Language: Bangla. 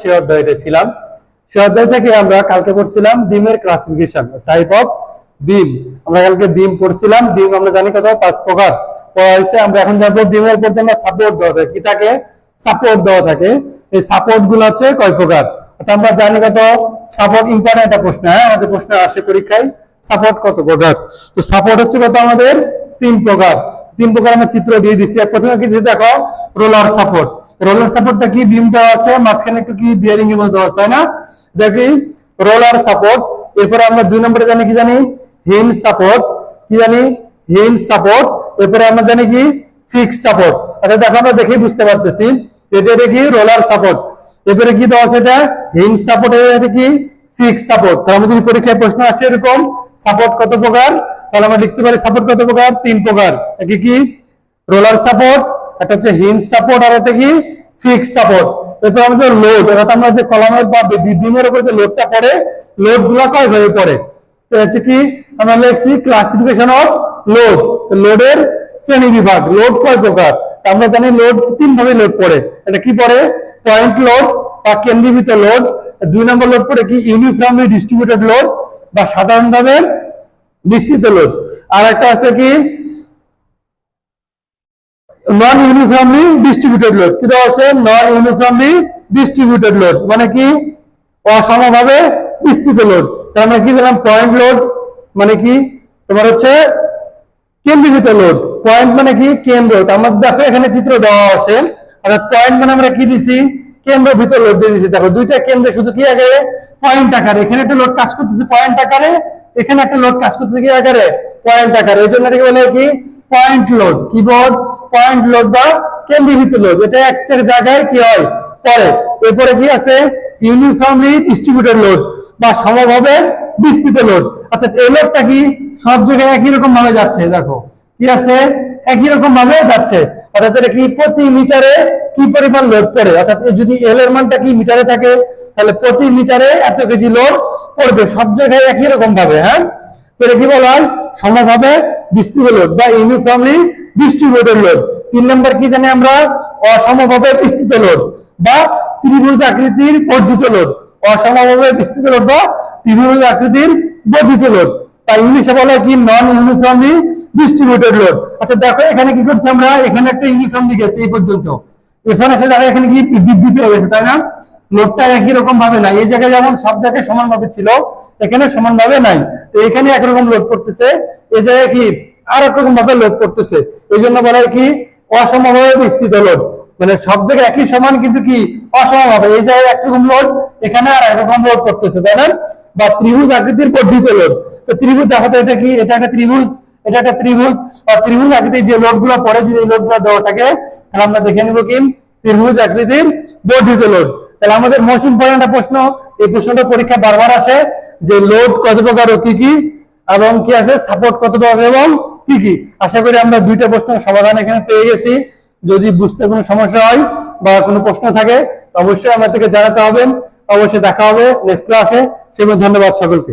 সে অধ্যায়টা ছিলাম। সে অধ্যায় থেকে আমরা কালকে পড়ছিলাম বিমের ক্লাসিফিকেশন, টাইপ অফ বিম। আমরা কালকে বিম পড়ছিলাম। বিম আমরা জানি কত, 5 প্রকার পড়া হয়েছে। আমরা এখন জানবো বিমের উপর জন্য সাপোর্ট দেওয়া থাকে, কি থাকে, সাপোর্ট দেওয়া থাকে। এই সাপোর্ট গুলো হচ্ছে কয় প্রকার। আমরা জানি কত সাপোর্ট, ইম্পর্টেন্ট একটা প্রশ্ন, হ্যাঁ আমাদের প্রশ্ন আসে পরীক্ষায়, সাপোর্ট কত প্রকার। তো সাপোর্ট হচ্ছে কত আমাদের 3 প্রকার। 3 প্রকার আমরা চিত্র দিয়ে দিচ্ছি। প্রথমে কি দেখো, রোলার সাপোর্ট। রোলার সাপোর্টটা কি, বিম দেওয়া আছে, মাঝখানে একটু কি বিয়ারিং এর মতো দেওয়া আছে, তাই না? দেখি রোলার সাপোর্ট। এরপরে আমরা 2 নম্বরে জানি কি, জানি হিঞ্জ সাপোর্ট। কি জানি, হিঞ্জ সাপোর্ট। এরপরে আমরা জানি কি, ফিক্সড সাপোর্ট। আচ্ছা দেখো, আমরা দেখেই বুঝতে পারতেছি এটা কি রোলার সাপোর্ট। এরপরে কি দেওয়া আছে, এটা হিঞ্জ সাপোর্ট। এটা কি, ফিক্সড সাপোর্ট। তাহলে আমাদের পরীক্ষায় প্রশ্ন আসছে এরকম, সাপোর্ট কত প্রকার। তাহলে আমরা লিখতে পারি সাপোর্ট কত প্রকার, 3 প্রকার। কি কি, রোলার সাপোর্ট, একটা হচ্ছে হিঞ্জ সাপোর্ট, আর একটা কি ফিক্সড সাপোর্ট। এরপর আমাদের লোড, অর্থাৎ আমরা যে কলামের বা বিমের উপর যে লোডটা পড়ে, লোড গুলো কয় ভাবে পড়ে। তো হচ্ছে কি, আমরা লিখছি ক্লাসিফিকেশন অফ লোড, লোডের শ্রেণী বিভাগ। লোড কয় প্রকার, আমরা জানি লোড 3 ভাবে লোড পড়ে। এটা কি পড়ে, পয়েন্ট লোড বা কেন্দ্রীভূত লোড। 2 নম্বর লোড পড়ে কি, ইউনিফর্মলি ডিস্ট্রিবিউটেড লোড বা সাধারণভাবে বিস্তৃত লোড। আর একটা আছে কি, নন ইউনিফর্মলি ডিস্ট্রিবিউটেড লোড। কি দেওয়া আছে, নন ইউনিফর্মলি ডিস্ট্রিবিউটেড লোড মানে কি, অসমভাবে বিস্তৃত লোড। তার মানে কি বললাম, পয়েন্ট লোড মানে কি তোমার হচ্ছে কেন্দ্রীভূত লোড। পয়েন্ট মানে কি, কেন্দ্র। আমার দেখো এখানে চিত্র দেওয়া আছে, অর্থাৎ পয়েন্ট মানে আমরা কি দিছি, কেন্দ্রভূত লোড দিয়ে দিছি। দেখো দুইটা কেন্দ্রে শুধু কি আকারে, পয়েন্ট আকারে। এখানে একটা লোড কাজ করতেছে পয়েন্ট আকারে, এখানে একটা লোড কাজ করতেছে কি আকারে, পয়েন্ট আকারে। এই জন্য এটাকে বলে কি, point load. Keyboard point load বা কেন্দ্রীভূত লোড, এটা একটা জায়গায় কি হয়, পড়ে। এরপরে কি আছে, ইউনিফর্মলি ডিস্ট্রিবিউটেড লোড বা সমভাবে বিস্তৃত লোড। আচ্ছা এই লোডটা কি সব জায়গায় একই রকম ভাবে যাচ্ছে, দেখো কি আছে, একই রকম ভাবে যাচ্ছে। অর্থাৎ এটা কি, প্রতি মিটারে কি পরিমাণ লোড পড়ে। অর্থাৎ যদি এল এর মানটা কি মিটারে থাকে, তাহলে প্রতি মিটারে এত কেজি লোড পড়বে, সব জায়গায় একই রকম ভাবে। হ্যাঁ, এটা কি বলা হয়, সমভাবে বিস্তৃত লোড বা ইউনিফর্মলি ডিস্ট্রিবিউটেড লোড। 3 নম্বর কি জানি আমরা, অসমভাবে বিস্তৃত লোড বা ত্রিভুজ আকৃতির বর্ধিত লোড। অসমভাবে বিস্তৃত লোড বা ত্রিভুজ আকৃতির বর্ধিত লোড, তাই ইংলিশে বলা হয় কি, নন ইউনিফর্মলি ডিস্ট্রিবিউটেড লোড। আচ্ছা দেখো এখানে কি করছে আমরা, এখানে একটা ইউনিফর্মলি গেছে এই পর্যন্ত, এখানে এসে দেখো এখানে কি বৃদ্ধি পেয়ে গেছে, তাই না? লোডটা একই রকম ভাবে নাই। এই জায়গায় যেমন সব জায়গায় সমানভাবে ছিল, এখানে সমানভাবে নাই। তো এখানে একরকম লোড করতেছে, এই জায়গায় কি আর একরকম ভাবে লোড করতেছে। এই জন্য বলা হয় কি, অসমভাবে বিস্তৃত লোড। মানে সব জায়গায় একই সমান কিন্তু কি অসমভাবে, এই জায়গায় একরকম লোড, এখানে আর একরকম লোড করতেছে, তাই না? বা ত্রিভুজ আকৃতির বর্ধিত লোড। তো ত্রিভুজ দেখো তো, এটা কি, এটা একটা ত্রিভুজ, এটা একটা ত্রিভুজ। আর ত্রিভুজ আকৃতির যে লোড গুলো পড়ে, যদি এই লোড গুলো দেওয়া থাকে, তাহলে আমরা দেখে নিব কি, ত্রিভুজ আকৃতির বর্ধিত লোড। তাহলে আমাদের মোস্ট ইম্পর্টেন্ট প্রশ্ন, এই প্রশ্নটা পরীক্ষা বারবার আসে, যে লোড কত প্রকার ও কি কি, এবং কি আছে সাপোর্ট কত প্রকার এবং কি কি। আশা করি আমরা 2টা প্রশ্নের সমাধান এখানে পেয়ে গেছি। যদি বুঝতে কোনো সমস্যা হয় বা কোনো প্রশ্ন থাকে, অবশ্যই আমাদেরকে জানাতে হবে। অবশ্যই দেখা হবে নেক্সট ক্লাসে। সেই ধন্যবাদ সকলকে।